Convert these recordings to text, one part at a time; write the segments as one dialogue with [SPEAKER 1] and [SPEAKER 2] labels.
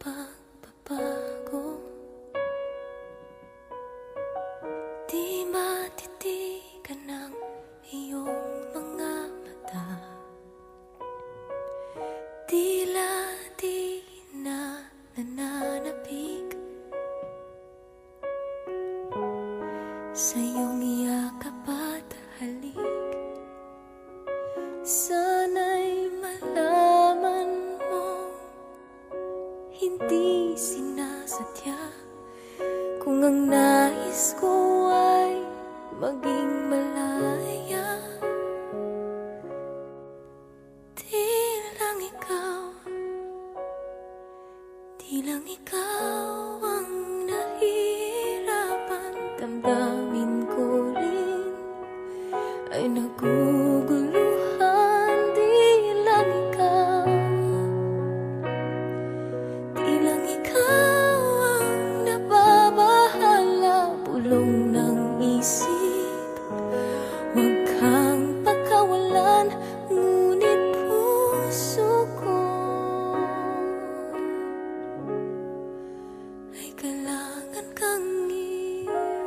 [SPEAKER 1] pagbabago. Di matitigan ng iyong mga mata, tila di na nananapig sa iyong yakap at halik. Sana'y malaman mo, hindi sinasadya, kung ang nais ko ay maging malaya. Di lang ikaw ang nahihirapan. Damdamin ko rin ay naguguluhan. Di lang ikaw ang nababahala. Bulong ng isip, huwag kang pagkawalan, ngunit puso ko ay kailangan kang iwan.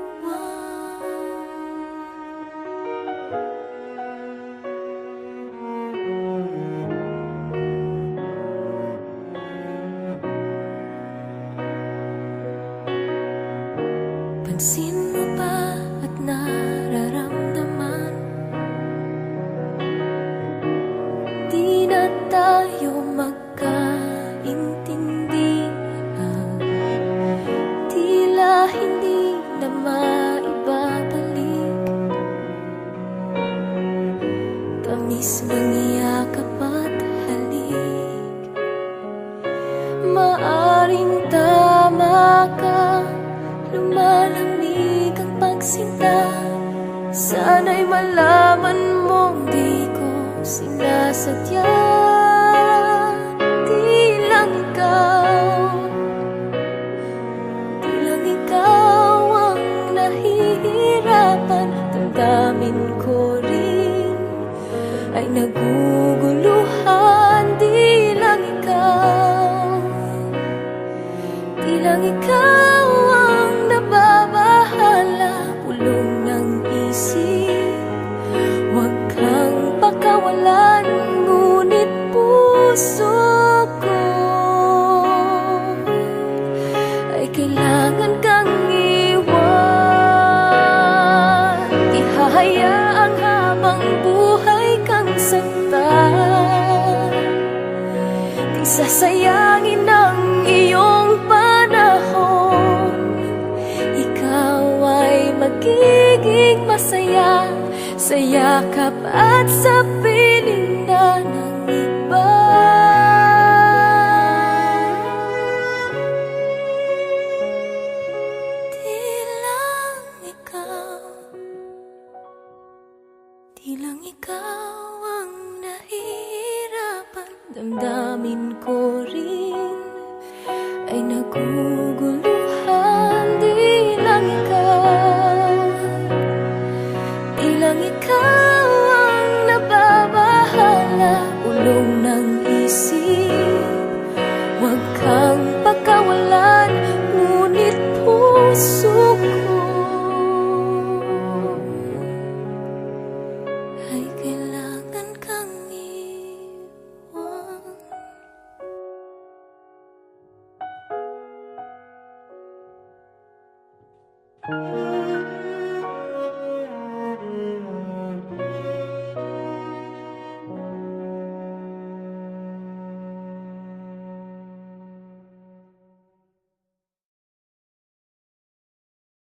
[SPEAKER 1] Pansin mo ba at nararamdaman, di na tayo magkaintindihan. Tila hindi na maibabalik tamis ng yakap at halik. Maaring tama ka, lumalamig ang pagsinta. Sana'y malaman mong di ko sinasadya. Di lang ikaw ang nahihirapan. Damdamin ko rin ay naguguluhan. Di lang ikaw ang nababahala. Bulong ng isip, huwag kang pakawalan, ngunit puso ko ay kailangan kang iwan. Di hahayaang habang buhay kang saktan. Di sasayangin ang iyong panahon. Ikaw ay magiging masaya sa yakap at sa piling na ng iba. Di lang ikaw ang nahihirapan. Damdamin ko rin ay naguguluhan. Di lang ikaw ang nababahala. Ulong ng isip, huwag kang pagkawalan, ngunit puso ko ay kailangan